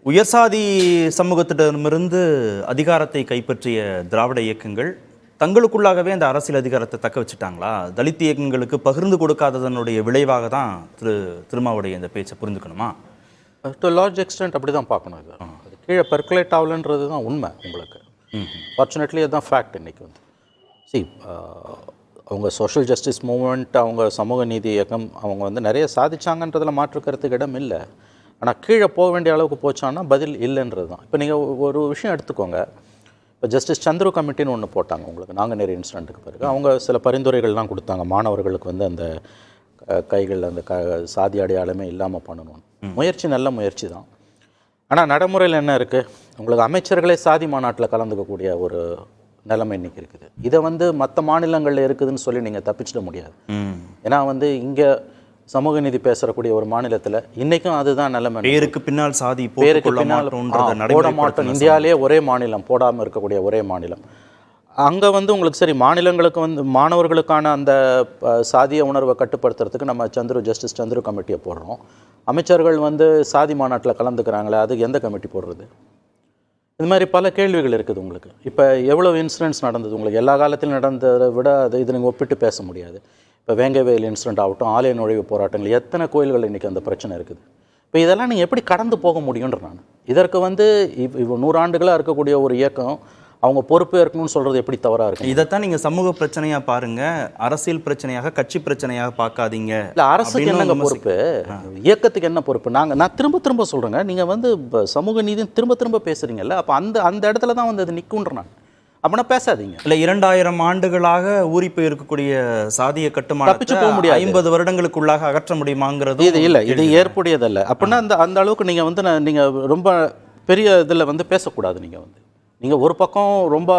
உயர்சாதி சமூகத்திடமிருந்து அதிகாரத்தை கைப்பற்றிய திராவிட இயக்கங்கள் தங்களுக்குள்ளாகவே அந்த அரசியல் அதிகாரத்தை தக்க வச்சுட்டாங்களா? தலித் இயக்கங்களுக்கு பகிர்ந்து கொடுக்காததனுடைய விளைவாக தான் திருமாவுடைய இந்த பேச்சை புரிந்துக்கணுமா? டு லார்ஜ் எக்ஸ்டென்ட் அப்படி தான் பார்க்கணும். இது அது கீழே பெர்குலேட் ஆகலன்றது தான் உண்மை. உங்களுக்கு ஃபார்ச்சுனேட்லி அதுதான் ஃபேக்ட். இன்றைக்கி வந்து அவங்க சோஷியல் ஜஸ்டிஸ் மூவ்மெண்ட், அவங்க சமூக நீதி இயக்கம், அவங்க வந்து நிறைய சாதிச்சாங்கன்றதில் மாற்று கருத்துக்கு இடம் இல்லை. ஆனால் கீழே போக வேண்டிய அளவுக்கு போச்சான்னா பதில் இல்லைன்றது தான். இப்போ நீங்கள் ஒரு விஷயம் எடுத்துக்கோங்க. இப்போ ஜஸ்டிஸ் சந்துரு கமிட்டின்னு ஒன்று போட்டாங்க உங்களுக்கு நாங்குநேரி இன்சிடெண்ட்டுக்கு பிறகு. அவங்க சில பரிந்துரைகள்லாம் கொடுத்தாங்க. மாணவர்களுக்கு வந்து அந்த கைகள் அந்த சாதி அடையாளமே இல்லாமல் பண்ணணும். முயற்சி நல்ல முயற்சி தான். ஆனால் நடைமுறையில் என்ன இருக்குது? உங்களுக்கு அமைச்சர்களே சாதி மாநாட்டில் கலந்துக்கக்கூடிய ஒரு நிலைமை இன்றைக்கி இருக்குது. இதை வந்து மற்ற மாநிலங்களில் இருக்குதுன்னு சொல்லி நீங்கள் தப்பிச்சிட முடியாது. ஏன்னா வந்து இங்கே சமூக நீதி பேசக்கூடிய ஒரு மாநிலத்தில் இன்றைக்கும் அதுதான் நிலைமை. பேருக்கு பின்னால் சாதி பேருக்கு பின்னால் போட மாட்டோம். இந்தியாவிலேயே ஒரே மாநிலம், போடாமல் இருக்கக்கூடிய ஒரே மாநிலம். அங்கே வந்து உங்களுக்கு சரி மாநிலங்களுக்கு வந்து மாணவர்களுக்கான அந்த சாதிய உணர்வை கட்டுப்படுத்துறதுக்கு நம்ம ஜஸ்டிஸ் சந்துரு கமிட்டியை போடுறோம். அமைச்சர்கள் வந்து சாதி மாநாட்டில் கலந்துக்கிறாங்களே, அதுக்கு எந்த கமிட்டி போடுறது? இது மாதிரி பல கேள்விகள் இருக்குது உங்களுக்கு. இப்போ எவ்வளோ இன்சிடென்ட்ஸ் நடந்தது உங்களுக்கு? எல்லா காலத்திலும் நடந்ததை விட இது நீங்கள் ஒப்பிட்டு பேச முடியாது. இப்போ வேங்கவேல் இன்சிடென்ட் ஆகட்டும், ஆலய நுழைவு போராட்டங்கள், எத்தனை கோயில்கள் இன்றைக்கி அந்த பிரச்சனை இருக்குது. இப்போ இதெல்லாம் நீங்கள் எப்படி கடந்து போக முடியுன்ற நான் இதற்கு வந்து 100 ஆண்டுகளாக இருக்கக்கூடிய ஒரு இயக்கம் அவங்க பொறுப்பு இருக்கணும்னு சொல்கிறது எப்படி தவறாக இருக்குது? இதைத்தான் நீங்கள் சமூக பிரச்சனையாக பாருங்கள், அரசியல் பிரச்சனையாக கட்சி பிரச்சனையாக பார்க்காதீங்க. இல்லை, அரசுக்கு என்னங்க பொறுப்பு, இயக்கத்துக்கு என்ன பொறுப்பு? நான் திரும்ப சொல்கிறேங்க. நீங்கள் வந்து சமூக நீதியும் திரும்ப பேசுகிறீங்கல்ல, அப்போ அந்த இடத்துல தான் வந்து அது நிற்குன்ற நான் அப்படின்னா பேசாதீங்க. இல்லை, 2000 ஆண்டுகளாக ஊறி போய் இருக்கக்கூடிய சாதிய கட்டுமானம் தப்பிச்சு போக முடியாது. 50 வருடங்களுக்குள்ளாக அகற்ற முடியுமாங்கிறது இது இல்லை, இது ஏற்புடையதல்ல. அப்படின்னா அந்த அளவுக்கு நீங்கள் வந்து நீங்கள் ரொம்ப பெரிய இதில் வந்து பேசக்கூடாது. நீங்கள் ஒரு பக்கம் ரொம்ப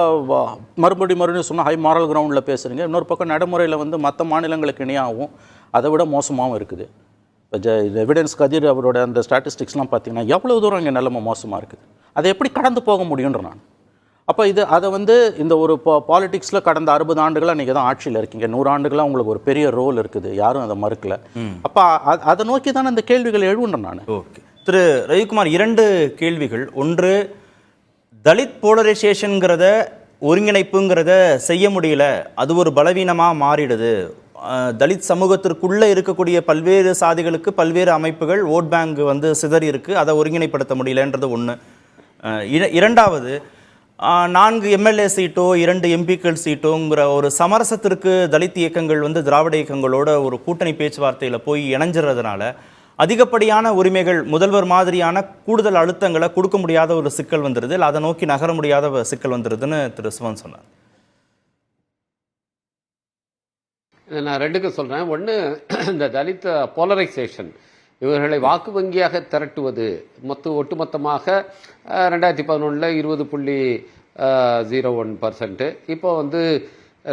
மறுபடியும் சொன்னால் ஹை மாரல் கிரவுண்டில் பேசுகிறீங்க, இன்னொரு பக்கம் நடைமுறையில் வந்து மற்ற மாநிலங்களுக்கு இணையாகவும் அதை விட மோசமாகவும் இருக்குது. இப்போ எவிடன்ஸ் கதிர் அவரோட அந்த ஸ்டாட்டிஸ்டிக்ஸ்லாம் பார்த்தீங்கன்னா எவ்வளோ தூரம் இங்கே நிலைமை மோசமாக இருக்குது. அதை எப்படி கடந்து போக முடியுன்ற நான் அப்போ அதை வந்து இந்த ஒரு பாலிடிக்ஸில் கடந்த 60 ஆண்டுகளாக நீங்கள் தான் ஆட்சியில் இருக்கீங்க. 100 ஆண்டுகளாக உங்களுக்கு ஒரு பெரிய ரோல் இருக்குது, யாரும் அதை மறுக்கலை. அப்போ அதை நோக்கி தானே இந்த கேள்விகள் எழுவுன்றேன் நான். ஓகே திரு ரவிக்குமார், 2 கேள்விகள். ஒன்று, தலித் போலரைசேஷனுங்கிறத ஒருங்கிணைப்புங்கிறத செய்ய முடியல, அது ஒரு பலவீனமாக மாறிடுது. தலித் சமூகத்திற்குள்ளே இருக்கக்கூடிய பல்வேறு சாதிகளுக்கு பல்வேறு அமைப்புகள் ஓட் பேங்க் வந்து சிதறி இருக்குது, அதை ஒருங்கிணைப்படுத்த முடியலன்றது ஒன்று. இரண்டாவது, 4 எம்எல்ஏ சீட்டோ 2 எம்பிக்கள் சீட்டோங்கிற ஒரு சமரசத்திற்கு தலித் இயக்கங்கள் வந்து திராவிட இயக்கங்களோட ஒரு கூட்டணி பேச்சுவார்த்தையில் போய் இணைஞ்சிறதுனால அதிகப்படியான உரிமைகள், முதல்வர் மாதிரியான கூடுதல் அழுத்தங்களை கொடுக்க முடியாத ஒரு சிக்கல் வந்துடுது, இல்லை அதை நோக்கி நகர முடியாத சிக்கல் வந்துடுதுன்னு திரு சிவன் சொன்னார். நான் 2க்கு சொல்கிறேன். ஒன்று, இந்த தலித் போலரைசேஷன், இவர்களை வாக்கு வங்கியாக திரட்டுவது ஒட்டுமொத்தமாக 2011 20.01%. இப்போ வந்து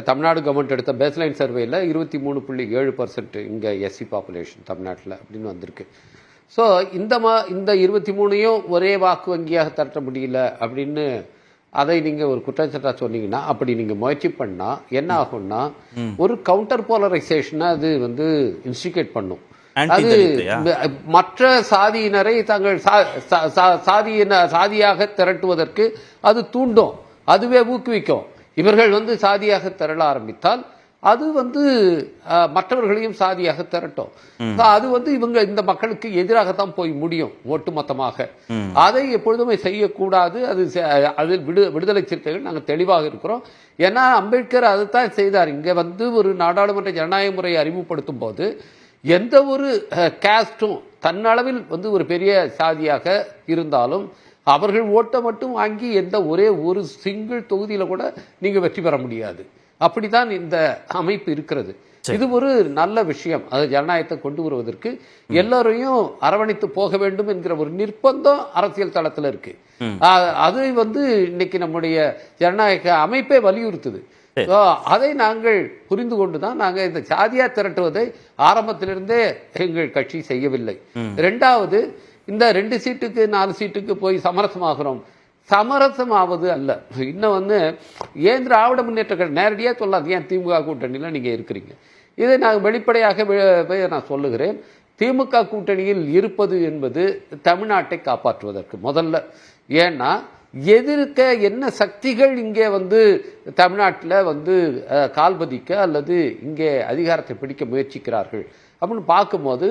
தமிழ்நாடு கவர்மெண்ட் எடுத்த பேஸ்லைன் சர்வேயில் 23.7% இங்கே எஸ்சி பாப்புலேஷன் தமிழ்நாட்டில் அப்படின்னு வந்திருக்கு. ஸோ இந்த 23ஐயும் ஒரே வாக்கு வங்கியாக திரட்ட முடியல அப்படின்னு அதை நீங்கள் ஒரு குற்றச்சாட்டாக சொன்னீங்கன்னா, அப்படி நீங்கள் முயற்சி பண்ணால் என்ன ஆகும்னா, ஒரு கவுண்டர் போலரைசேஷனை அது வந்து இன்ஸ்டிகேட் பண்ணும். அது மற்ற சாதியினரை தங்கள் சாதியாக திரட்டுவதற்கு அது தூண்டும், அதுவே ஊக்குவிக்கும். இவர்கள் வந்து சாதியாக திரள ஆரம்பித்தால் அது வந்து மற்றவர்களையும் சாதியாக திரட்டும். அது வந்து இந்த மக்களுக்கு எதிராகத்தான் போய் முடியும் ஒட்டுமொத்தமாக. அதை எப்பொழுதுமே செய்யக்கூடாது. அதில் விடுதலை சிறுத்தைகள் நாங்கள் தெளிவாக இருக்கிறோம். ஏன்னா அம்பேத்கர் அதைத்தான் செய்தார். இங்கே வந்து ஒரு நாடாளுமன்ற ஜனநாயக முறையை அறிமுகப்படுத்தும் போது எந்த ஒரு கேஸ்டும் தன்னளவில் வந்து ஒரு பெரிய சாதியாக இருந்தாலும் அவர்கள் ஓட்டை மட்டும் வாங்கி ஒரே ஒரு சிங்கிள் தொகுதியில் கூட நீங்கள் வெற்றி பெற முடியாது. அப்படித்தான் இந்த அமைப்பு இருக்கிறது. இது ஒரு நல்ல விஷயம். அது ஜனநாயகத்தை கொண்டு வருவதற்கு எல்லாரையும் அரவணைத்து போக வேண்டும் என்கிற ஒரு நிர்பந்தம் அரசியல் தளத்தில் இருக்கு. அது வந்து இன்னைக்கு நம்முடைய ஜனநாயக அமைப்பை வலியுறுத்துது. அதை நாங்கள் புரிந்து கொண்டுதான் நாங்கள் இந்த சாதியா திரட்டுவதை ஆரம்பத்திலிருந்தே எங்கள் கட்சி செய்யவில்லை. 2வது, இந்த 2 சீட்டுக்கு 4 சீட்டுக்கு போய் சமரசமாகிறோம். சமரசமாவது அல்ல. இன்னும் வந்து ஏன் திராவிட முன்னேற்ற நேரடியாக சொல்லாது, ஏன் திமுக கூட்டணியில் நீங்கள் இருக்கிறீங்க, இதை நான் வெளிப்படையாக நான் சொல்லுகிறேன். திமுக கூட்டணியில் இருப்பது என்பது தமிழ்நாட்டை காப்பாற்றுவதற்கு முதல்ல. ஏன்னா எதிர்க்க என்ன சக்திகள் இங்கே வந்து தமிழ்நாட்டில் வந்து கால்பதிக்க அல்லது இங்கே அதிகாரத்தை பிடிக்க முயற்சிக்கிறார்கள் அப்படின்னு பார்க்கும்போது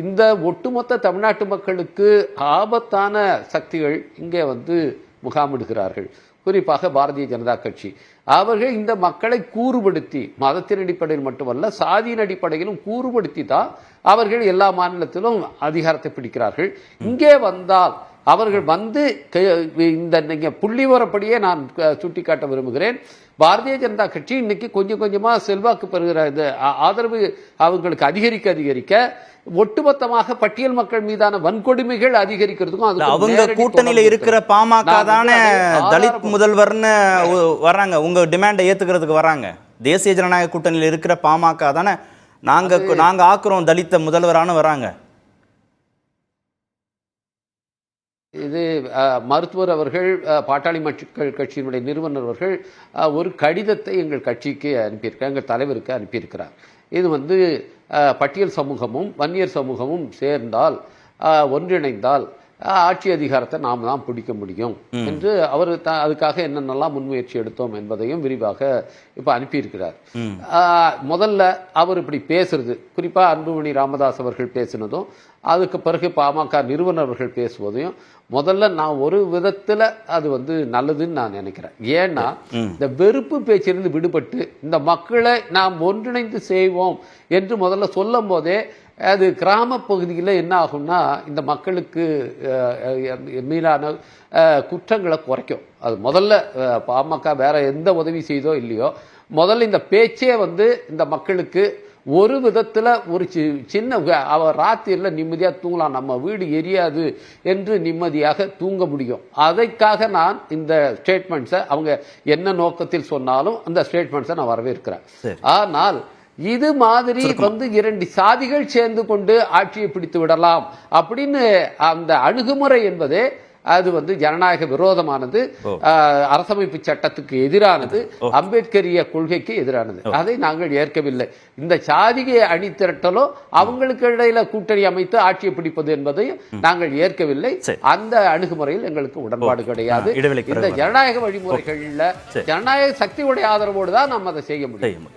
இந்த ஒட்டுமொத்த தமிழ்நாட்டு மக்களுக்கு ஆபத்தான சக்திகள் இங்கே வந்து முகாமிடுகிறார்கள். குறிப்பாக பாரதிய ஜனதா கட்சி அவர்கள் இந்த மக்களை கூறுபடுத்தி மதத்தின் அடிப்படையில் மட்டுமல்ல சாதியின் அடிப்படையிலும் கூறுபடுத்தி தான் அவர்கள் எல்லா மாநிலத்திலும் அதிகாரத்தை பிடிக்கிறார்கள். இங்கே வந்தால் அவர்கள் வந்து இந்த நீங்க புள்ளிவரப்படியே நான் சுட்டிக்காட்ட விரும்புகிறேன். பாரதிய ஜனதா கட்சி இன்னைக்கு கொஞ்சம் கொஞ்சமா செல்வாக்கு பெறுகிற ஆதரவு அவங்களுக்கு அதிகரிக்க ஒட்டுமொத்தமாக பட்டியல் மக்கள் மீதான வன்கொடுமைகள் அதிகரிக்கிறதுக்கும் அவங்க கூட்டணியில இருக்கிற பாமக தானே தலித் முதல்வர்னு வர்றாங்க. உங்க டிமாண்டை ஏத்துக்கிறதுக்கு வர்றாங்க. தேசிய ஜனநாயக கூட்டணியில இருக்கிற பாமக தானே நாங்க ஆக்குறோம் தலித்த முதல்வரான வராங்க. இது மருத்துவர் அவர்கள் பாட்டாளி மக்கள் கட்சியினுடைய நிறுவனர் அவர்கள் ஒரு கடிதத்தை எங்கள் கட்சிக்கு அனுப்பியிருக்கிறார், எங்கள் தலைவருக்கு அனுப்பியிருக்கிறார். இது வந்து பட்டியல் சமூகமும் வன்னியர் சமூகமும் சேர்ந்தால் ஒன்றிணைந்தால் ஆட்சி அதிகாரத்தை நாம் தான் பிடிக்க முடியும் என்று அவர் அதுக்காக என்னென்னலாம் முன்முயற்சி எடுத்தோம் என்பதையும் விரிவாக இப்ப அனுப்பியிருக்கிறார். முதல்ல அவர் இப்படி பேசுறது, குறிப்பா அன்புமணி ராமதாஸ் அவர்கள் பேசினதும் அதுக்கு பிறகு பாமக நிறுவனர்கள் பேசுவதையும் முதல்ல நான் ஒரு விதத்துல அது வந்து நல்லதுன்னு நான் நினைக்கிறேன். ஏன்னா இந்த வெறுப்பு பேச்சிலிருந்து விடுபட்டு இந்த மக்களை நாம் ஒன்றிணைந்து செய்வோம் என்று முதல்ல சொல்லும் போதே அது கிராம பகுதியில் என்ன ஆகும்னா இந்த மக்களுக்கு மீதான குற்றங்களை குறைக்கும். அது முதல்ல பாமக வேற எந்த உதவி செய்தோ இல்லையோ முதல்ல இந்த பேச்சே வந்து இந்த மக்களுக்கு ஒரு விதத்தில் ஒரு சின்ன அவர் ராத்திரியில் நிம்மதியாக தூங்கலாம், நம்ம வீடு எரியாது என்று நிம்மதியாக தூங்க முடியும். அதைக்காக நான் இந்த ஸ்டேட்மெண்ட்ஸை அவங்க என்ன நோக்கத்தில் சொன்னாலும் அந்த ஸ்டேட்மெண்ட்ஸை நான் வரவேற்கிறேன். ஆனால் இது மாதிரி வந்து இரண்டு சாதிகள் சேர்ந்து கொண்டு ஆட்சியை பிடித்து விடலாம் அப்படின்னு அந்த அணுகுமுறை என்பது அது வந்து ஜனநாயக விரோதமானது, அரசமைப்பு சட்டத்துக்கு எதிரானது, அம்பேத்கரிய கொள்கைக்கு எதிரானது. அதை நாங்கள் ஏற்கவில்லை. இந்த சாதியை அணி திரட்டலோ அவங்களுக்கு இடையில கூட்டணி அமைத்து ஆட்சியை பிடிப்பது என்பதையும் நாங்கள் ஏற்கவில்லை. அந்த அணுகுமுறையில் எங்களுக்கு உடன்பாடு கிடையாது. இந்த ஜனநாயக வழிமுறைகள்ல ஜனநாயக சக்தியுடைய ஆதரவோடு தான் நாம் அதை செய்ய முடியும்.